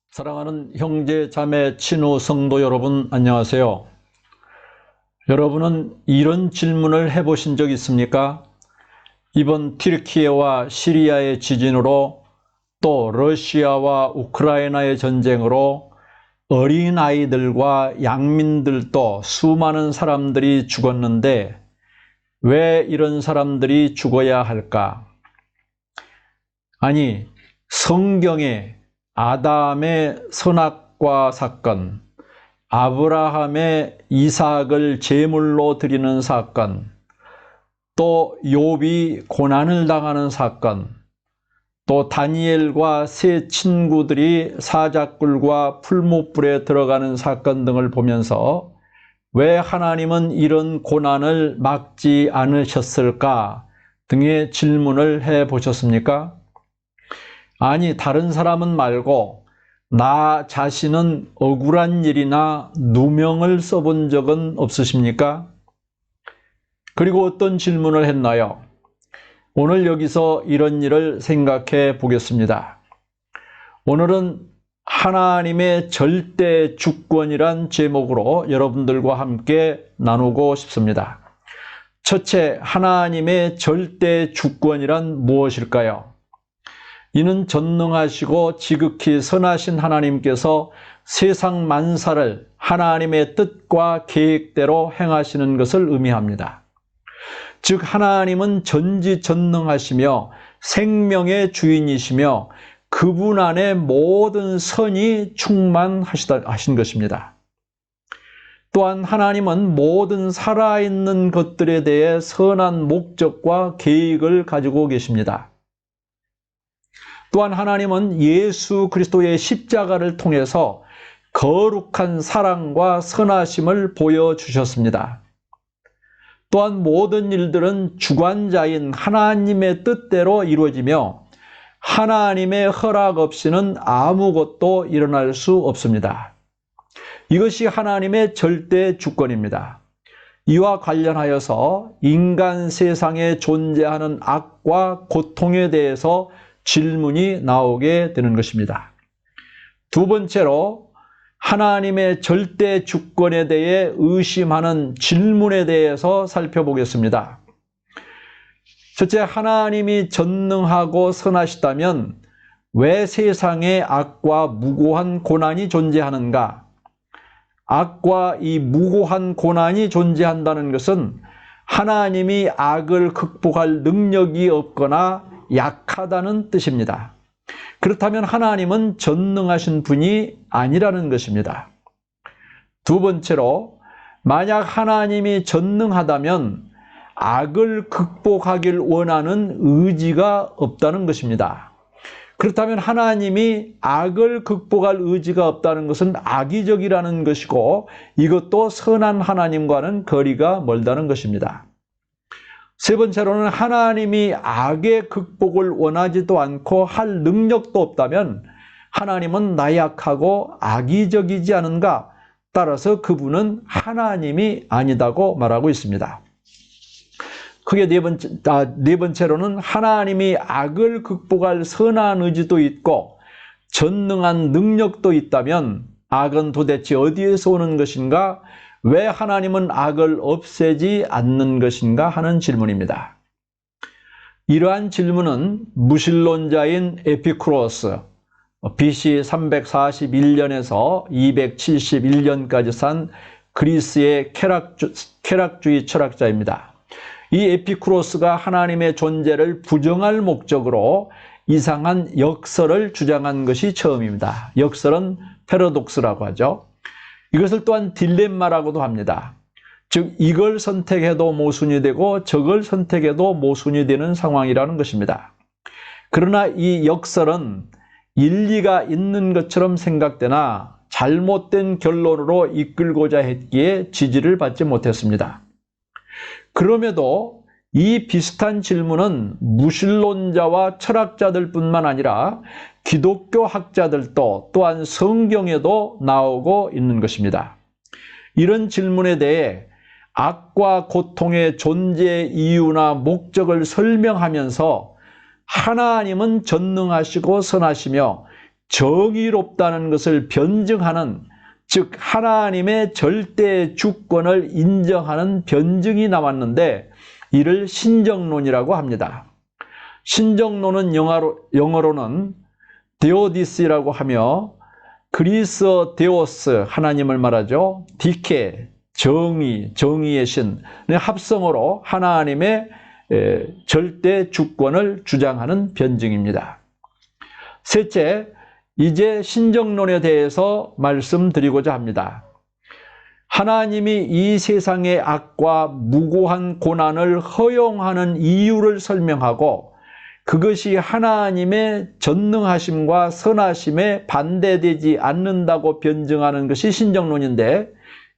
사랑하는 형제, 자매, 친구, 성도 여러분, 안녕하세요. 여러분은 이런 질문을 해보신 적 있습니까? 이번 튀르키예와 시리아의 지진으로 또 러시아와 우크라이나의 전쟁으로 어린아이들과 양민들도 수많은 사람들이 죽었는데 왜 이런 사람들이 죽어야 할까? 아니, 성경에 아담의 선악과 사건, 아브라함의 이삭을 제물로 드리는 사건, 또 욥이 고난을 당하는 사건, 또 다니엘과 세 친구들이 사자굴과 풀무불에 들어가는 사건 등을 보면서 왜 하나님은 이런 고난을 막지 않으셨을까 등의 질문을 해보셨습니까? 아니, 다른 사람은 말고 나 자신은 억울한 일이나 누명을 써본 적은 없으십니까? 그리고 어떤 질문을 했나요? 오늘 여기서 이런 일을 생각해 보겠습니다. 오늘은 하나님의 절대 주권이란 제목으로 여러분들과 함께 나누고 싶습니다. 첫째, 하나님의 절대 주권이란 무엇일까요? 이는 전능하시고 지극히 선하신 하나님께서 세상 만사를 하나님의 뜻과 계획대로 행하시는 것을 의미합니다. 즉, 하나님은 전지전능하시며 생명의 주인이시며 그분 안에 모든 선이 충만하신 것입니다. 또한 하나님은 모든 살아있는 것들에 대해 선한 목적과 계획을 가지고 계십니다. 또한 하나님은 예수 그리스도의 십자가를 통해서 거룩한 사랑과 선하심을 보여주셨습니다. 또한 모든 일들은 주관자인 하나님의 뜻대로 이루어지며 하나님의 허락 없이는 아무것도 일어날 수 없습니다. 이것이 하나님의 절대 주권입니다. 이와 관련하여서 인간 세상에 존재하는 악과 고통에 대해서 질문이 나오게 되는 것입니다. 두 번째로 하나님의 절대 주권에 대해 의심하는 질문에 대해서 살펴보겠습니다. 첫째, 하나님이 전능하고 선하시다면 왜 세상에 악과 무고한 고난이 존재하는가? 악과 이 무고한 고난이 존재한다는 것은 하나님이 악을 극복할 능력이 없거나 약하다는 뜻입니다. 그렇다면 하나님은 전능하신 분이 아니라는 것입니다. 두 번째로, 만약 하나님이 전능하다면 악을 극복하길 원하는 의지가 없다는 것입니다. 그렇다면 하나님이 악을 극복할 의지가 없다는 것은 악의적이라는 것이고 이것도 선한 하나님과는 거리가 멀다는 것입니다. 세 번째로는 하나님이 악의 극복을 원하지도 않고 할 능력도 없다면 하나님은 나약하고 악의적이지 않은가? 따라서 그분은 하나님이 아니다고 말하고 있습니다. 크게 네 번째로는 하나님이 악을 극복할 선한 의지도 있고 전능한 능력도 있다면 악은 도대체 어디에서 오는 것인가? 왜 하나님은 악을 없애지 않는 것인가 하는 질문입니다. 이러한 질문은 무신론자인 에피쿠로스, BC 341년에서 271년까지 산 그리스의 쾌락주의 철학자입니다. 이 에피쿠로스가 하나님의 존재를 부정할 목적으로 이상한 역설을 주장한 것이 처음입니다. 역설은 패러독스라고 하죠. 이것을 또한 딜레마라고도 합니다. 즉, 이걸 선택해도 모순이 되고 저걸 선택해도 모순이 되는 상황이라는 것입니다. 그러나 이 역설은 일리가 있는 것처럼 생각되나 잘못된 결론으로 이끌고자 했기에 지지를 받지 못했습니다. 그럼에도 이 비슷한 질문은 무신론자와 철학자들뿐만 아니라 기독교 학자들도 또한 성경에도 나오고 있는 것입니다. 이런 질문에 대해 악과 고통의 존재 이유나 목적을 설명하면서 하나님은 전능하시고 선하시며 정의롭다는 것을 변증하는, 즉 하나님의 절대 주권을 인정하는 변증이 나왔는데 이를 신정론이라고 합니다. 신정론은 영어로는 데오디스라고 하며 그리스어 데오스, 하나님을 말하죠. 디케, 정의의 신의 합성어로 하나님의 절대 주권을 주장하는 변증입니다. 셋째, 이제 신정론에 대해서 말씀드리고자 합니다. 하나님이 이 세상의 악과 무고한 고난을 허용하는 이유를 설명하고 그것이 하나님의 전능하심과 선하심에 반대되지 않는다고 변증하는 것이 신정론인데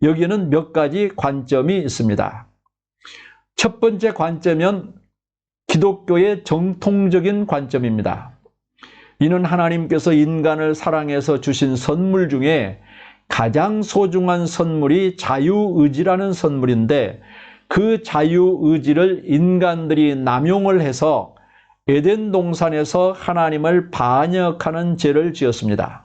여기에는 몇 가지 관점이 있습니다. 첫 번째 관점은 기독교의 정통적인 관점입니다. 이는 하나님께서 인간을 사랑해서 주신 선물 중에 가장 소중한 선물이 자유의지라는 선물인데 그 자유의지를 인간들이 남용을 해서 에덴 동산에서 하나님을 반역하는 죄를 지었습니다.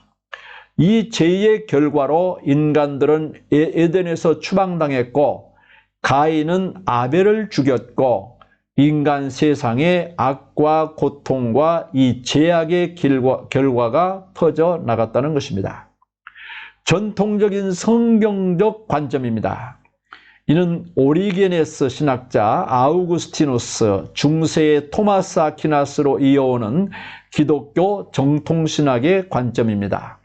이 죄의 결과로 인간들은 에덴에서 추방당했고 가인은 아벨을 죽였고 인간 세상에 악과 고통과 이 죄악의 결과가 퍼져 나갔다는 것입니다. 전통적인 성경적 관점입니다. 이는 오리게네스 신학자, 아우구스티누스, 중세의 토마스 아퀴나스로 이어오는 기독교 정통신학의 관점입니다.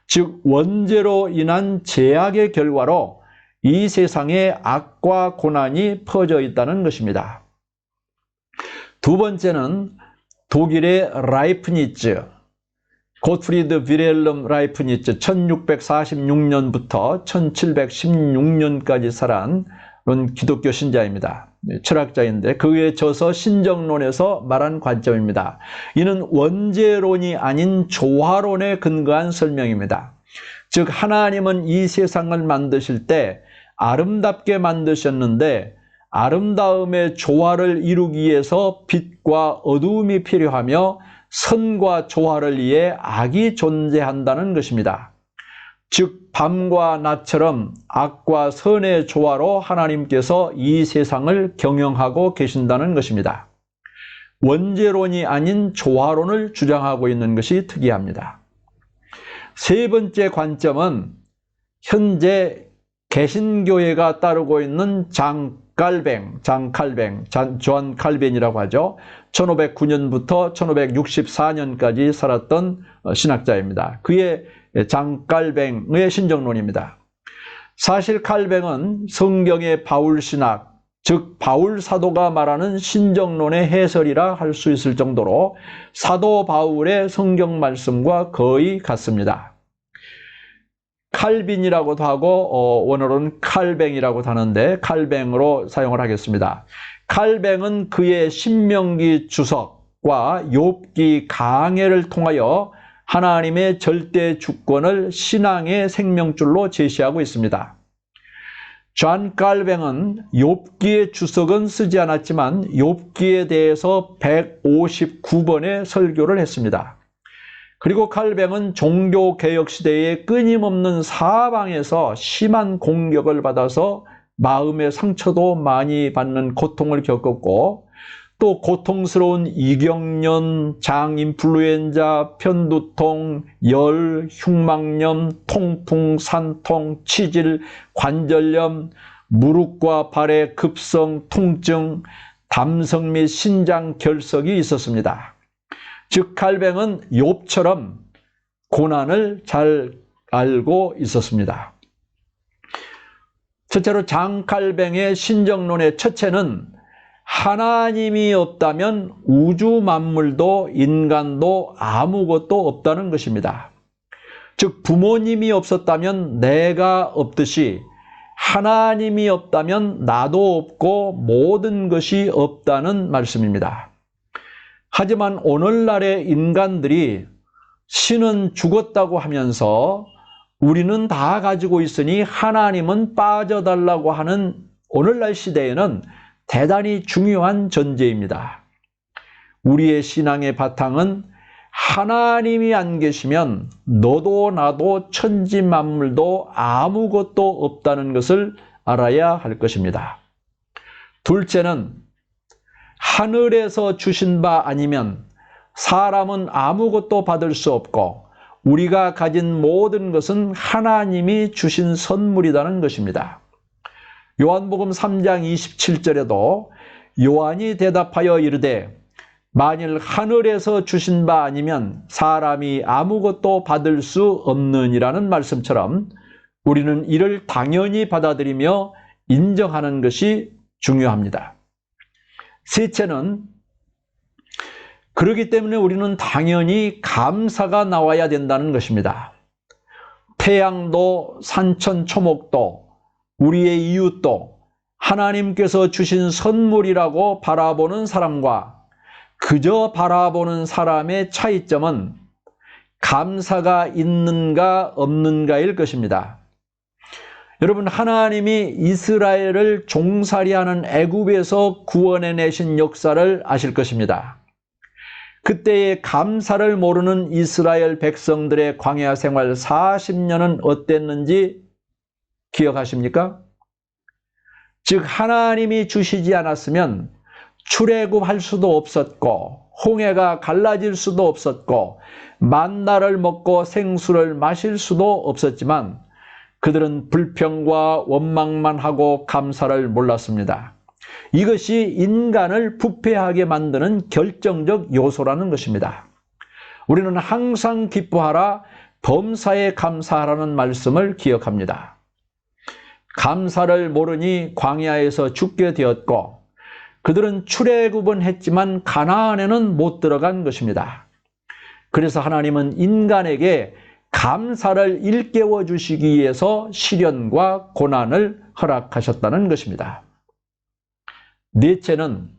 즉 원죄로 인한 죄악의 결과로 이 세상에 악과 고난이 퍼져 있다는 것입니다. 두 번째는 독일의 라이프니츠, 고트프리드 윌헬름 라이프니츠, 1646년부터 1716년까지 살아온 기독교 신자입니다. 철학자인데 그의 저서 신정론에서 말한 관점입니다. 이는 원죄론이 아닌 조화론에 근거한 설명입니다. 즉 하나님은 이 세상을 만드실 때 아름답게 만드셨는데 아름다움의 조화를 이루기 위해서 빛과 어두움이 필요하며 선과 조화를 위해 악이 존재한다는 것입니다. 즉 밤과 낮처럼 악과 선의 조화로 하나님께서 이 세상을 경영하고 계신다는 것입니다. 원죄론이 아닌 조화론을 주장하고 있는 것이 특이합니다. 세 번째 관점은 현재 개신교회가 따르고 있는 존 칼뱅이라고 하죠. 1509년부터 1564년까지 살았던 신학자입니다. 그의 존 칼뱅의 신정론입니다. 사실 칼뱅은 성경의 바울 신학, 즉 바울 사도가 말하는 신정론의 해설이라 할 수 있을 정도로 사도 바울의 성경 말씀과 거의 같습니다. 칼빈이라고도 하고 원어로는 칼뱅이라고도 하는데 칼뱅으로 사용을 하겠습니다. 칼뱅은 그의 신명기 주석과 욥기 강해를 통하여 하나님의 절대 주권을 신앙의 생명줄로 제시하고 있습니다. 존 칼뱅은 욥기의 주석은 쓰지 않았지만 욥기에 대해서 159번의 설교를 했습니다. 그리고 칼뱅은 종교개혁 시대에 끊임없는 사방에서 심한 공격을 받아서 마음의 상처도 많이 받는 고통을 겪었고 또 고통스러운 이경련, 장인플루엔자, 편두통, 열, 흉막염, 통풍, 산통, 치질, 관절염, 무릎과 발의 급성 통증, 담석 및 신장 결석이 있었습니다. 즉 칼뱅은 욥처럼 고난을 잘 알고 있었습니다. 첫째로 존 칼뱅의 신정론의 첫째는 하나님이 없다면 우주 만물도 인간도 아무것도 없다는 것입니다. 즉 부모님이 없었다면 내가 없듯이 하나님이 없다면 나도 없고 모든 것이 없다는 말씀입니다. 하지만 오늘날의 인간들이 신은 죽었다고 하면서 우리는 다 가지고 있으니 하나님은 빠져달라고 하는 오늘날 시대에는 대단히 중요한 전제입니다. 우리의 신앙의 바탕은 하나님이 안 계시면 너도 나도 천지 만물도 아무것도 없다는 것을 알아야 할 것입니다. 둘째는 하늘에서 주신 바 아니면 사람은 아무것도 받을 수 없고 우리가 가진 모든 것은 하나님이 주신 선물이라는 것입니다. 요한복음 3장 27절에도 요한이 대답하여 이르되 만일 하늘에서 주신 바 아니면 사람이 아무것도 받을 수 없느니라는 말씀처럼 우리는 이를 당연히 받아들이며 인정하는 것이 중요합니다. 셋째는 그렇기 때문에 우리는 당연히 감사가 나와야 된다는 것입니다. 태양도 산천초목도 우리의 이웃도 하나님께서 주신 선물이라고 바라보는 사람과 그저 바라보는 사람의 차이점은 감사가 있는가 없는가일 것입니다. 여러분, 하나님이 이스라엘을 종살이하는 애굽에서 구원해내신 역사를 아실 것입니다. 그때의 감사를 모르는 이스라엘 백성들의 광야 생활 40년은 어땠는지 기억하십니까? 즉 하나님이 주시지 않았으면 출애굽할 수도 없었고 홍해가 갈라질 수도 없었고 만나를 먹고 생수를 마실 수도 없었지만 그들은 불평과 원망만 하고 감사를 몰랐습니다. 이것이 인간을 부패하게 만드는 결정적 요소라는 것입니다. 우리는 항상 기뻐하라, 범사에 감사하라는 말씀을 기억합니다. 감사를 모르니 광야에서 죽게 되었고 그들은 출애굽은 했지만 가나안에는 못 들어간 것입니다. 그래서 하나님은 인간에게 감사를 일깨워 주시기 위해서 시련과 고난을 허락하셨다는 것입니다. 넷째는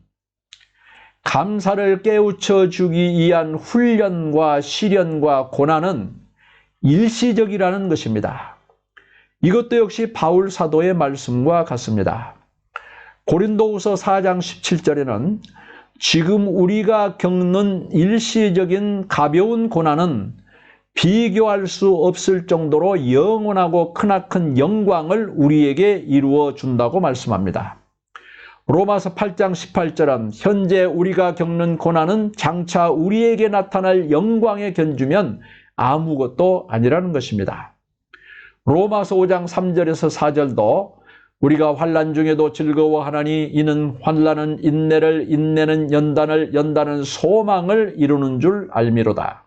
감사를 깨우쳐 주기 위한 훈련과 시련과 고난은 일시적이라는 것입니다. 이것도 역시 바울 사도의 말씀과 같습니다. 고린도후서 4장 17절에는 지금 우리가 겪는 일시적인 가벼운 고난은 비교할 수 없을 정도로 영원하고 크나큰 영광을 우리에게 이루어 준다고 말씀합니다. 로마서 8장 18절은 현재 우리가 겪는 고난은 장차 우리에게 나타날 영광에 견주면 아무것도 아니라는 것입니다. 로마서 5장 3절에서 4절도 우리가 환난 중에도 즐거워하나니 이는 환난은 인내를, 인내는 연단을, 연단은 소망을 이루는 줄 알미로다.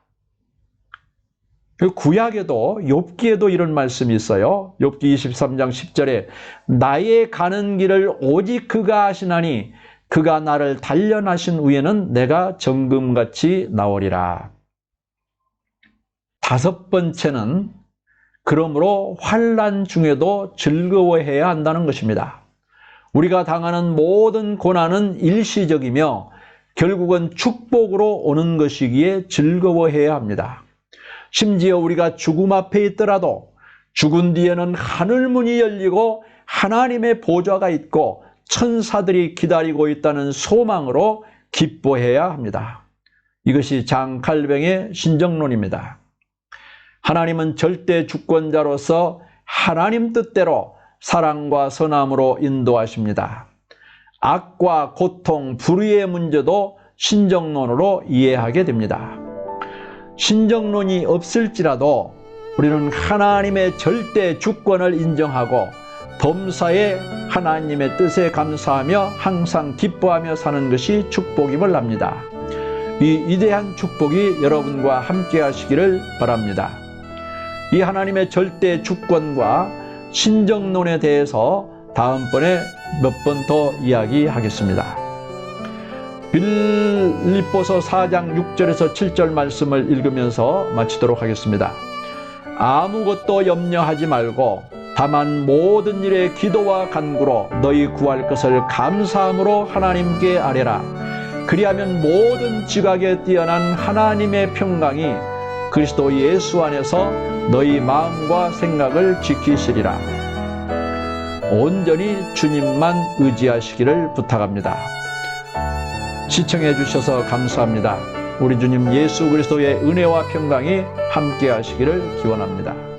구약에도 욥기에도 이런 말씀이 있어요. 욥기 23장 10절에 나의 가는 길을 오직 그가 아시나니 그가 나를 단련하신 후에는 내가 정금같이 나오리라. 다섯 번째는 그러므로 환난 중에도 즐거워해야 한다는 것입니다. 우리가 당하는 모든 고난은 일시적이며 결국은 축복으로 오는 것이기에 즐거워해야 합니다. 심지어 우리가 죽음 앞에 있더라도 죽은 뒤에는 하늘문이 열리고 하나님의 보좌가 있고 천사들이 기다리고 있다는 소망으로 기뻐해야 합니다. 이것이 장 칼뱅의 신정론입니다. 하나님은 절대 주권자로서 하나님 뜻대로 사랑과 선함으로 인도하십니다. 악과 고통, 불의의 문제도 신정론으로 이해하게 됩니다. 신정론이 없을지라도 우리는 하나님의 절대 주권을 인정하고 범사에 하나님의 뜻에 감사하며 항상 기뻐하며 사는 것이 축복임을 압니다. 이 위대한 축복이 여러분과 함께 하시기를 바랍니다. 이 하나님의 절대 주권과 신정론에 대해서 다음번에 몇 번 더 이야기하겠습니다. 빌립보서 4장 6절에서 7절 말씀을 읽으면서 마치도록 하겠습니다. 아무것도 염려하지 말고 다만 모든 일에 기도와 간구로 너희 구할 것을 감사함으로 하나님께 아뢰라. 그리하면 모든 지각에 뛰어난 하나님의 평강이 그리스도 예수 안에서 너희 마음과 생각을 지키시리라. 온전히 주님만 의지하시기를 부탁합니다. 시청해 주셔서 감사합니다. 우리 주님 예수 그리스도의 은혜와 평강이 함께 하시기를 기원합니다.